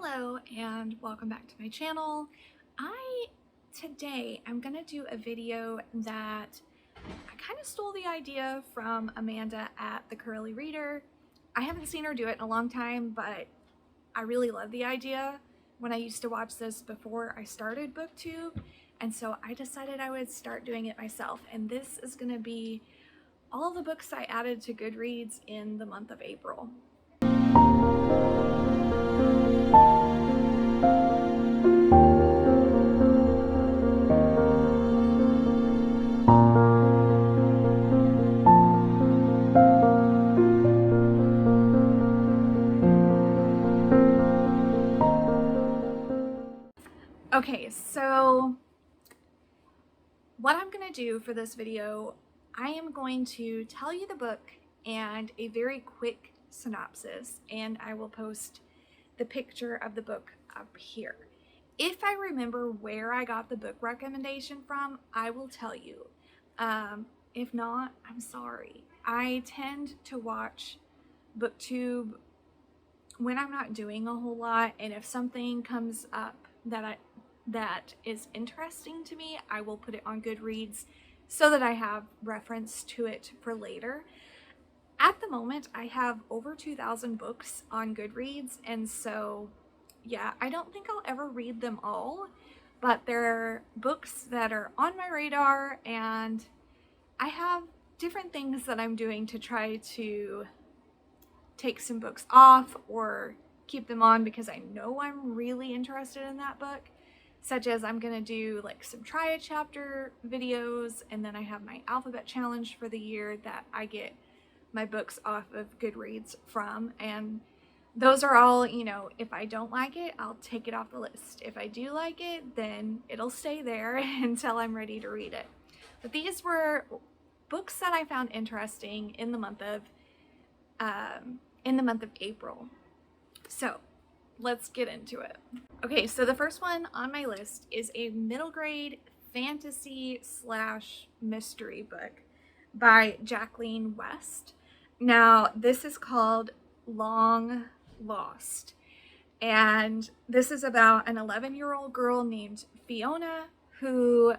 Hello and welcome back to my channel. Today I'm gonna do a video that I kind of stole the idea from Amanda at The Curly Reader. I haven't seen her do it in a long time, but I really love the idea when I used to watch this before I started BookTube, and so I decided I would start doing it myself. And this is gonna be all the books I added to Goodreads in the month of April. Okay, so what I'm going to do for this video, I am going to tell you the book and a very quick synopsis, and I will post the picture of the book up here. If I remember where I got the book recommendation from, I will tell you. If not, I'm sorry. I tend to watch BookTube when I'm not doing a whole lot, and if something comes up that is interesting to me, I will put it on Goodreads so that I have reference to it for later. At the moment, I have over 2,000 books on Goodreads, and so yeah, I don't think I'll ever read them all, but there are books that are on my radar, and I have different things that I'm doing to try to take some books off or keep them on because I know I'm really interested in that book, such as I'm gonna do like some try a chapter videos, and then I have my alphabet challenge for the year that I get my books off of Goodreads from, and those are all, you know, if I don't like it, I'll take it off the list. If I do like it, then it'll stay there until I'm ready to read it. But these were books that I found interesting in the month of April. So let's get into it. Okay, so the first one on my list is a middle grade fantasy / mystery book by Jacqueline West. Now, this is called Long Lost, and this is about an 11-year-old girl named Fiona who,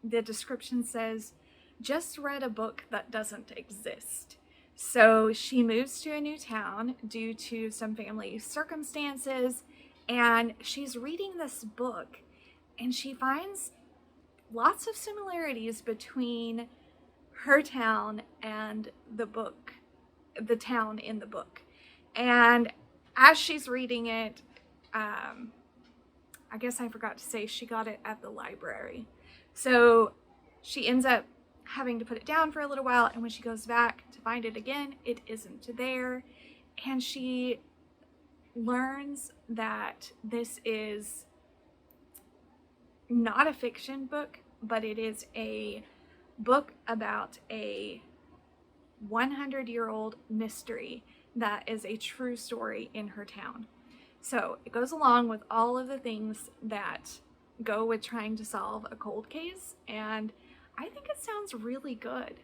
the description says, just read a book that doesn't exist. So she moves to a new town due to some family circumstances, and she's reading this book, and she finds lots of similarities between her town and the book, the town in the book. And as she's reading it, I guess I forgot to say she got it at the library. So she ends up having to put it down for a little while, and when she goes back to find it again, it isn't there, and she learns that this is not a fiction book, but it is a book about a 100-year-old mystery that is a true story in her town. So it goes along with all of the things that go with trying to solve a cold case, and I think it sounds really good.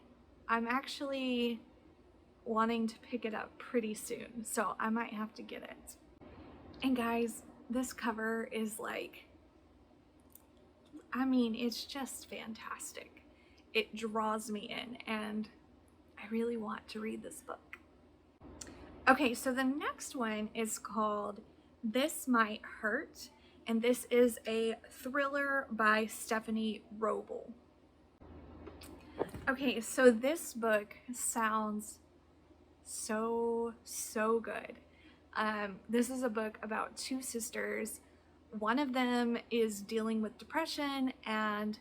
I'm actually wanting to pick it up pretty soon, so I might have to get it. And guys, this cover is like, I mean, it's just fantastic. It draws me in, and I really want to read this book. Okay, so the next one is called This Might Hurt, and this is a thriller by Stephanie Roble. Okay, so this book sounds so good. This is a book about two sisters. One of them is dealing with depression, and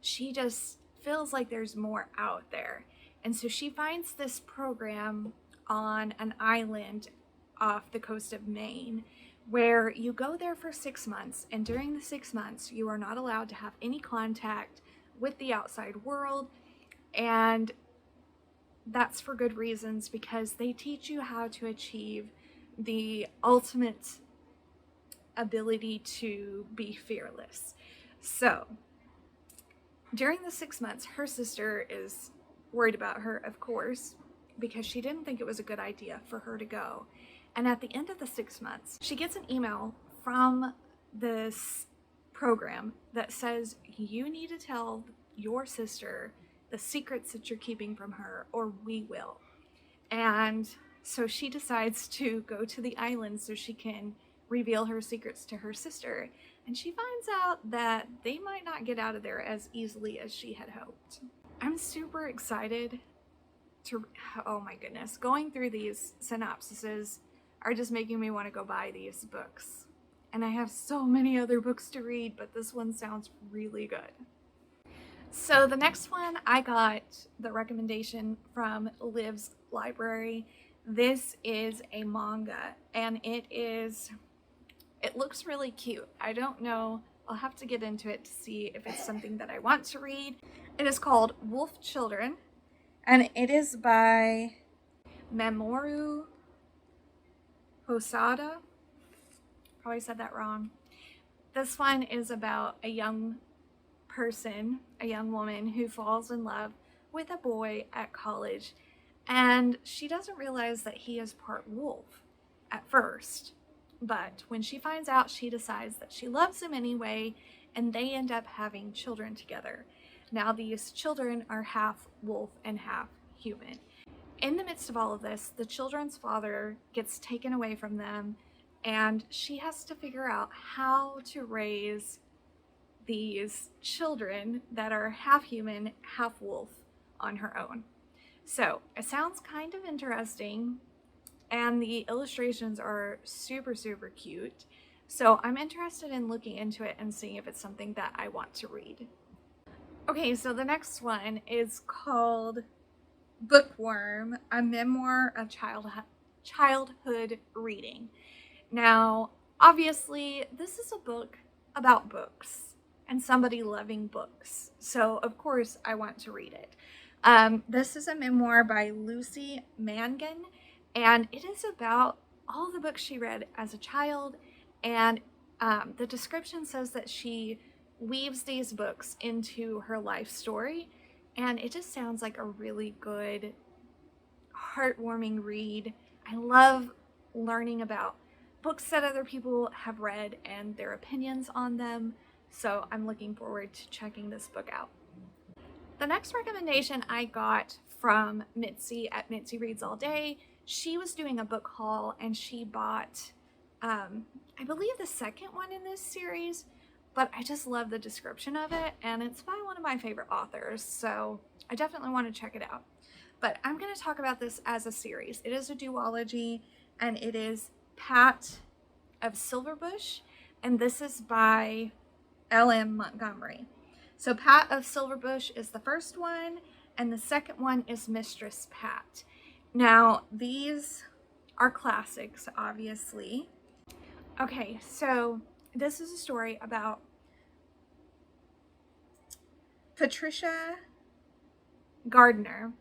she just feels like there's more out there. And so she finds this program on an island off the coast of Maine where you go there for 6 months, and during the 6 months you are not allowed to have any contact with the outside world. And that's for good reasons, because they teach you how to achieve the ultimate ability to be fearless. So during the 6 months, her sister is worried about her, of course, because she didn't think it was a good idea for her to go. And at the end of the 6 months, she gets an email from this program that says you need to tell your sister the secrets that you're keeping from her or we will. And so she decides to go to the island so she can reveal her secrets to her sister. And she finds out that they might not get out of there as easily as she had hoped. I'm super excited to, oh my goodness, going through these synopsises are just making me want to go buy these books. And I have so many other books to read, but this one sounds really good. So the next one, I got the recommendation from Liv's library. This is a manga, and it looks really cute. I don't know, I'll have to get into it to see if it's something that I want to read. It is called Wolf Children, and it is by Mamoru Hosada. Probably said that wrong. This one is about a young person, a young woman who falls in love with a boy at college, and she doesn't realize that he is part wolf at first. But when she finds out, she decides that she loves him anyway, and they end up having children together. Now these children are half wolf and half human. In the midst of all of this, the children's father gets taken away from them, and she has to figure out how to raise these children that are half human, half wolf on her own. So it sounds kind of interesting, and the illustrations are super, super cute. So I'm interested in looking into it and seeing if it's something that I want to read. Okay, so the next one is called Bookworm, a memoir of childhood reading. Now, obviously, this is a book about books and somebody loving books. So, of course, I want to read it. This is a memoir by Lucy Mangan, and it is about all the books she read as a child. And the description says that she weaves these books into her life story. And it just sounds like a really good, heartwarming read. I love learning about books that other people have read and their opinions on them. So I'm looking forward to checking this book out. The next recommendation I got from Mitzi at Mitzi Reads All Day. She was doing a book haul and she bought, I believe the second one in this series, but I just love the description of it, and it's by one of my favorite authors, so I definitely want to check it out. But I'm going to talk about this as a series. It is a duology, and it is Pat of Silverbush, and this is by L.M. Montgomery. So Pat of Silverbush is the first one, and the second one is Mistress Pat. Now, these are classics, obviously. Okay, so this is a story about Patricia Gardner,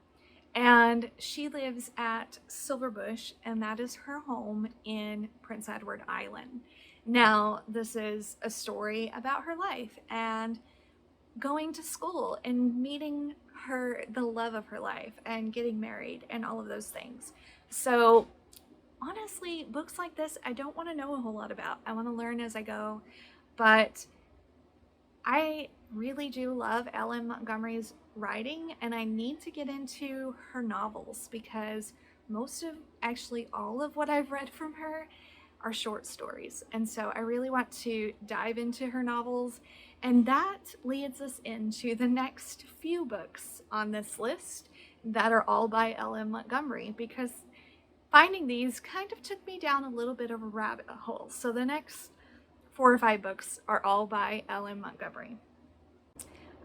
and she lives at Silverbush, and that is her home in Prince Edward Island. Now, this is a story about her life and going to school and meeting the love of her life and getting married and all of those things. So honestly, books like this, I don't want to know a whole lot about. I want to learn as I go, but I really do love L.M. Montgomery's writing, and I need to get into her novels because actually all of what I've read from her are short stories. And so I really want to dive into her novels, and that leads us into the next few books on this list that are all by L.M. Montgomery, because finding these kind of took me down a little bit of a rabbit hole. So the next 4 or 5 books are all by L.M. Montgomery.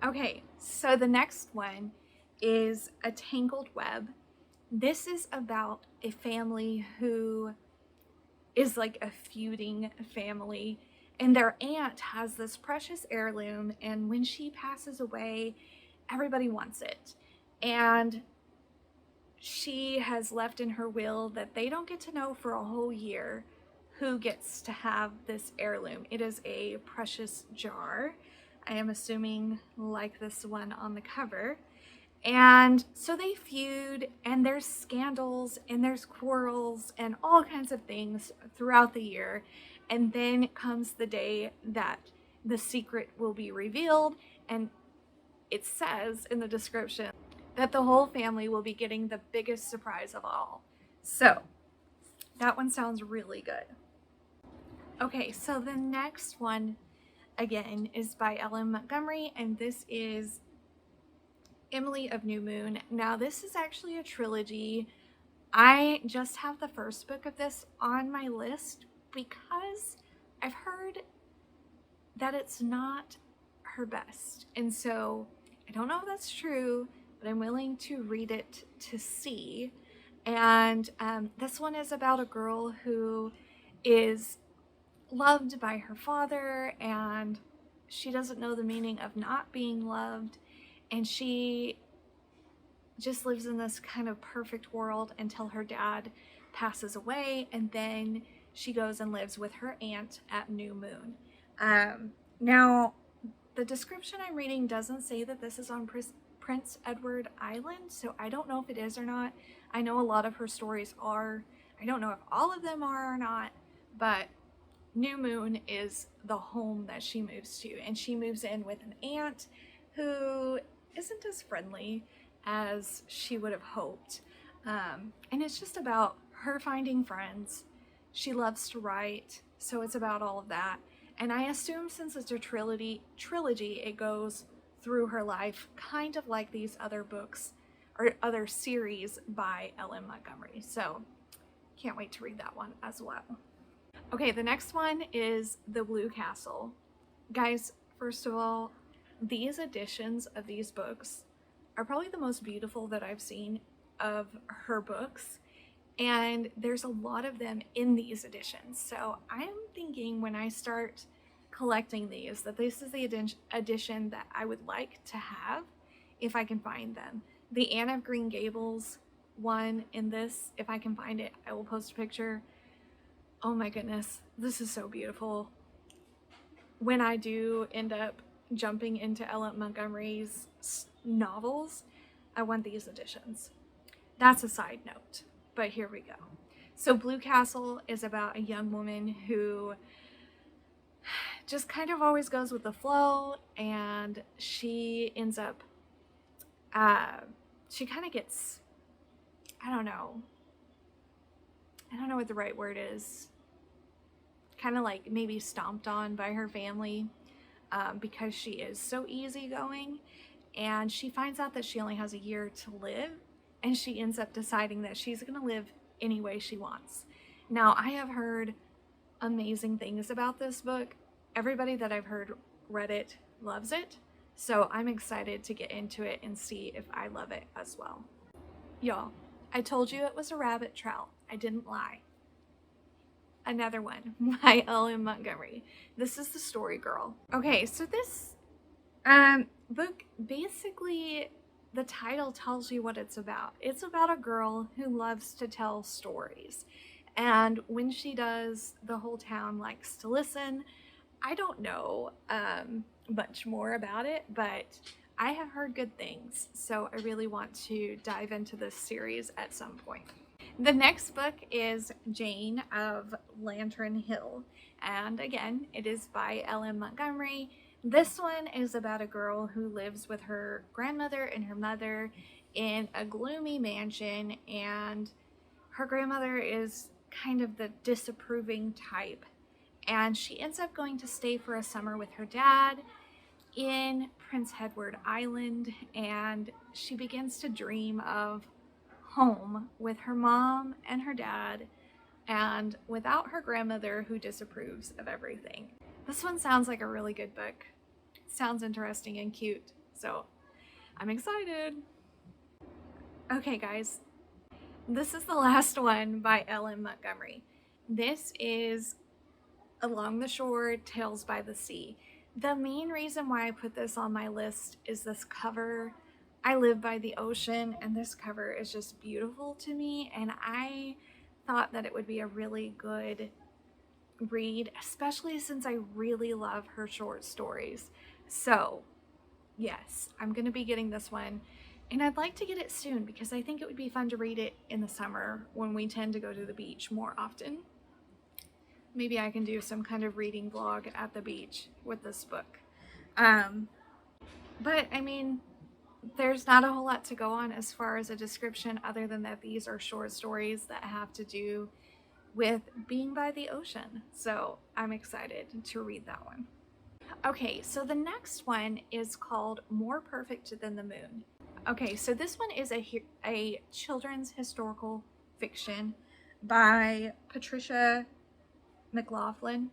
Okay, so the next one is A Tangled Web. This is about a family who is like a feuding family, and their aunt has this precious heirloom, and when she passes away, everybody wants it. And she has left in her will that they don't get to know for a whole year who gets to have this heirloom. It is a precious jar, I am assuming, like this one on the cover. And so they feud, and there's scandals and there's quarrels and all kinds of things throughout the year. And then comes the day that the secret will be revealed, and it says in the description that the whole family will be getting the biggest surprise of all. So that one sounds really good. Okay, so the next one again is by Ellen Montgomery, and this is Emily of New Moon. Now this is actually a trilogy. I just have the first book of this on my list because I've heard that it's not her best, and so I don't know if that's true, but I'm willing to read it to see. And this one is about a girl who is loved by her father, and she doesn't know the meaning of not being loved, and she just lives in this kind of perfect world until her dad passes away, and then she goes and lives with her aunt at New Moon. Now, the description I'm reading doesn't say that this is on Prince Edward Island, so I don't know if it is or not. I know a lot of her stories are. I don't know if all of them are or not, but New Moon is the home that she moves to, and she moves in with an aunt who isn't as friendly as she would have hoped. And it's just about her finding friends. She loves to write, so it's about all of that. And I assume since it's a trilogy, it goes through her life, kind of like these other books or other series by Ellen Montgomery. So can't wait to read that one as well. Okay, the next one is The Blue Castle. Guys, first of all, these editions of these books are probably the most beautiful that I've seen of her books, and there's a lot of them in these editions. So I'm thinking when I start collecting these that this is the edition that I would like to have if I can find them. The Anne of Green Gables one in this, if I can find it, I will post a picture. Oh my goodness, this is so beautiful. When I do end up jumping into Ellen Montgomery's novels, I want these editions. That's a side note, but here we go. So Blue Castle is about a young woman who just kind of always goes with the flow, and she ends up, she kind of gets, I don't know what the right word is, kind of like maybe stomped on by her family because she is so easygoing, and she finds out that she only has a year to live, and she ends up deciding that she's going to live any way she wants. Now, I have heard amazing things about this book. Everybody that I've heard read it loves it, so I'm excited to get into it and see if I love it as well. Y'all, I told you it was a rabbit trail. I didn't lie. Another one by Ellen Montgomery. This is The Story Girl. Okay, so this book, basically the title tells you what it's about. It's about a girl who loves to tell stories, and when she does, the whole town likes to listen. I don't know much more about it, but I have heard good things, so I really want to dive into this series at some point. The next book is Jane of Lantern Hill, and again, it is by Ellen Montgomery. This one is about a girl who lives with her grandmother and her mother in a gloomy mansion, and her grandmother is kind of the disapproving type, and she ends up going to stay for a summer with her dad in Prince Edward Island, and she begins to dream of home with her mom and her dad, and without her grandmother who disapproves of everything. This one sounds like a really good book. It sounds interesting and cute, so I'm excited. Okay guys, this is the last one by Ellen Montgomery. This is Along the Shore, Tales by the Sea. The main reason why I put this on my list is this cover. I live by the ocean, and this cover is just beautiful to me, and I thought that it would be a really good read, especially since I really love her short stories. So yes, I'm going to be getting this one. And I'd like to get it soon because I think it would be fun to read it in the summer when we tend to go to the beach more often. Maybe I can do some kind of reading vlog at the beach with this book. But I mean, there's not a whole lot to go on as far as a description other than that these are short stories that have to do with being by the ocean. So I'm excited to read that one. Okay, so the next one is called More Perfect Than the Moon. Okay, so this one is a children's historical fiction by Patricia McLaughlin.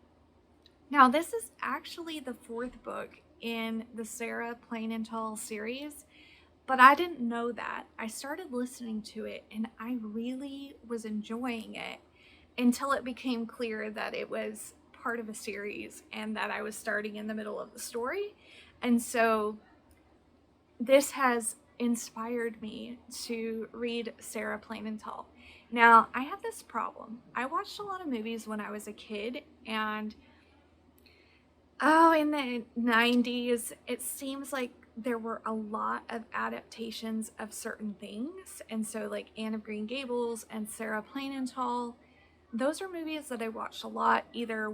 Now, this is actually the 4th book in the Sarah Plain and Tall series, but I didn't know that. I started listening to it and I really was enjoying it until it became clear that it was part of a series and that I was starting in the middle of the story. And so this has inspired me to read Sarah Plain and Tall. Now, I have this problem. I watched a lot of movies when I was a kid, and in the 90s, it seems like there were a lot of adaptations of certain things. And so like Anne of Green Gables and Sarah Plain and Tall, those are movies that I watched a lot, either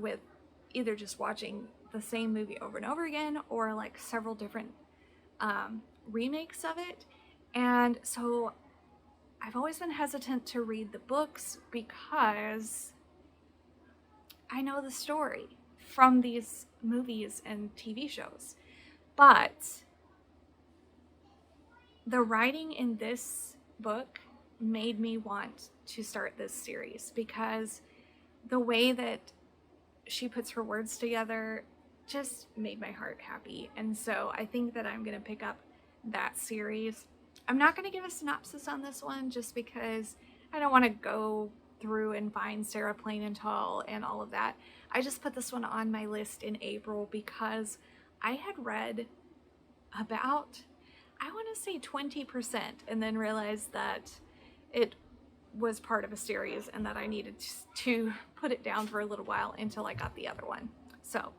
just watching the same movie over and over again or like several different remakes of it. And so I've always been hesitant to read the books because I know the story from these movies and TV shows. But the writing in this book made me want to start this series because the way that she puts her words together just made my heart happy. And so I think that I'm going to pick up that series. I'm not going to give a synopsis on this one just because I don't want to go through and find Sarah Plain and Tall and all of that. I just put this one on my list in April because I had read about, I want to say 20%, and then realized that it was part of a series and that I needed to put it down for a little while until I got the other one. So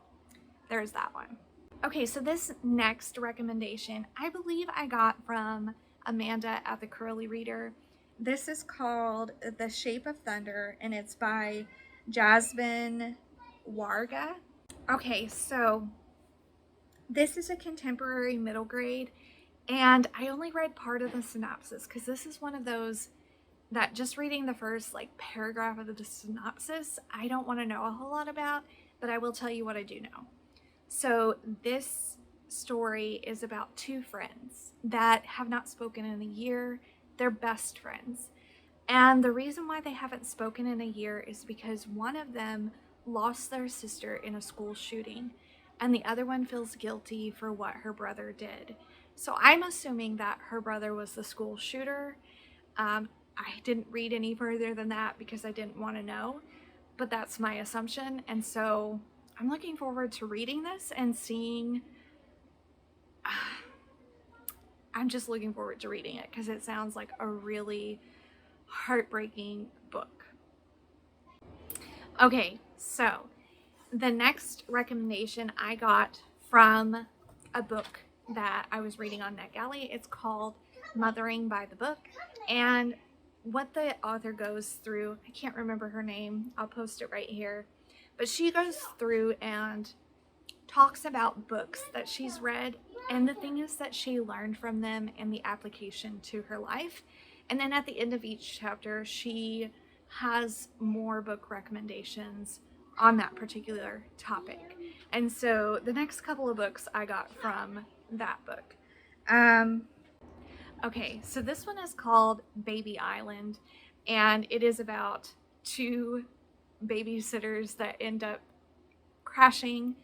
there's that one. Okay, so this next recommendation I believe I got from Amanda at the Curly Reader. This is called The Shape of Thunder, and it's by Jasmine Warga. Okay, so this is a contemporary middle grade, and I only read part of the synopsis because this is one of those that just reading the first like paragraph of the synopsis, I don't want to know a whole lot about, but I will tell you what I do know. So this story is about 2 friends that have not spoken in a year. They're best friends. And the reason why they haven't spoken in a year is because one of them lost their sister in a school shooting, and the other one feels guilty for what her brother did. So I'm assuming that her brother was the school shooter. I didn't read any further than that because I didn't want to know, but that's my assumption. And so I'm looking forward to reading this and seeing. I'm just looking forward to reading it because it sounds like a really heartbreaking book. Okay, so the next recommendation I got from a book that I was reading on NetGalley. It's called Mothering by the Book, and what the author goes through, I can't remember her name, I'll post it right here, but she goes through and talks about books that she's read and the things that she learned from them and the application to her life. And then at the end of each chapter, she has more book recommendations on that particular topic. And so the next couple of books I got from that book. Okay, so this one is called Baby Island, and it is about 2 babysitters that end up crashing,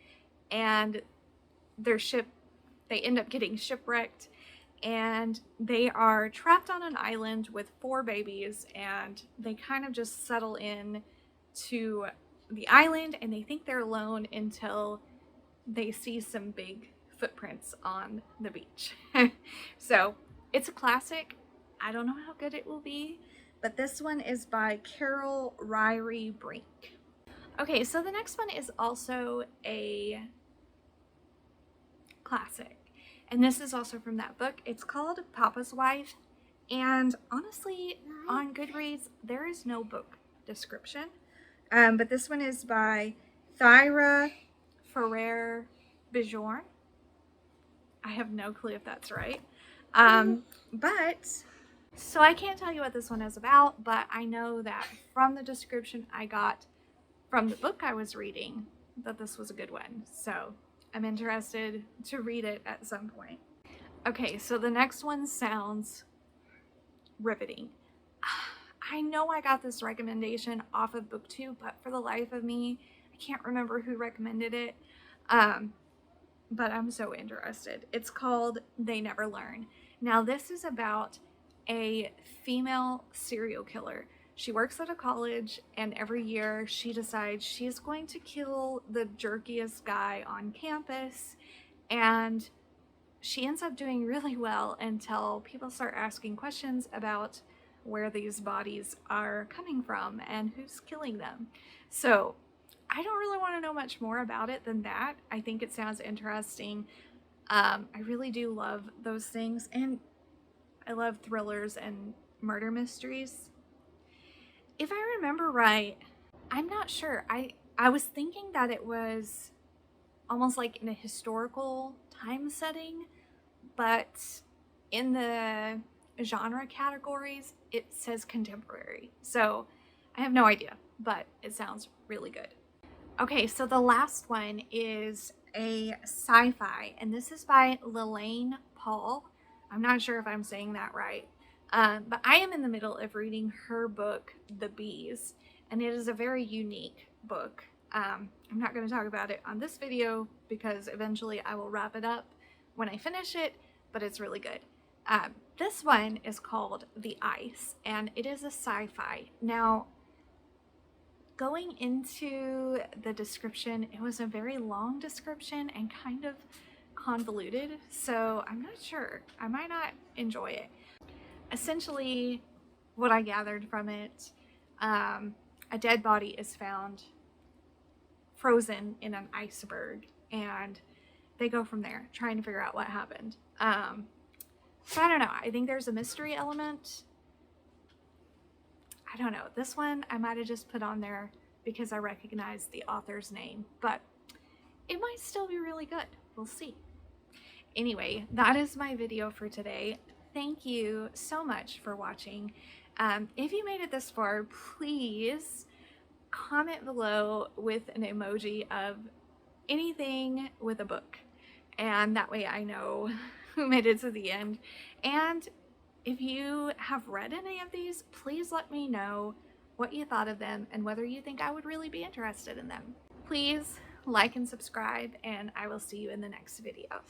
and they end up getting shipwrecked, and they are trapped on an island with 4 babies, and they kind of just settle in to the island, and they think they're alone until they see some big footprints on the beach. So it's a classic. I don't know how good it will be, but this one is by Carol Ryrie Brink. Okay, so the next one is also a classic. And this is also from that book. It's called Papa's Wife. And honestly, on Goodreads, there is no book description. But this one is by Thyra Ferrer Bjorn. I have no clue if that's right. So I can't tell you what this one is about, but I know that from the description I got from the book I was reading that this was a good one. So I'm interested to read it at some point. Okay, so the next one sounds riveting. I know I got this recommendation off of BookTube, but for the life of me, I can't remember who recommended it. But I'm so interested. It's called They Never Learn. Now, this is about a female serial killer. She works at a college, and every year she decides she's going to kill the jerkiest guy on campus, and she ends up doing really well until people start asking questions about where these bodies are coming from and who's killing them. So I don't really want to know much more about it than that. I think it sounds interesting. I really do love those things, and I love thrillers and murder mysteries. If I remember right, I'm not sure. I was thinking that it was almost like in a historical time setting, but in the genre categories, it says contemporary. So I have no idea, but it sounds really good. Okay, so the last one is a sci-fi, and this is by Lelaine Paul. I'm not sure if I'm saying that right, but I am in the middle of reading her book, The Bees, and it is a very unique book. I'm not going to talk about it on this video because eventually I will wrap it up when I finish it, but it's really good. This one is called The Ice, and it is a sci-fi. Now, going into the description, it was a very long description and kind of convoluted, so I'm not sure. I might not enjoy it. Essentially, what I gathered from it, a dead body is found frozen in an iceberg, and they go from there trying to figure out what happened. So I don't know. I think there's a mystery element. I don't know. This one I might have just put on there because I recognize the author's name, but it might still be really good. We'll see. Anyway, that is my video for today. Thank you so much for watching. If you made it this far, please comment below with an emoji of anything with a book, and that way I know who made it to the end. And if you have read any of these, please let me know what you thought of them and whether you think I would really be interested in them. Please like and subscribe, and I will see you in the next video.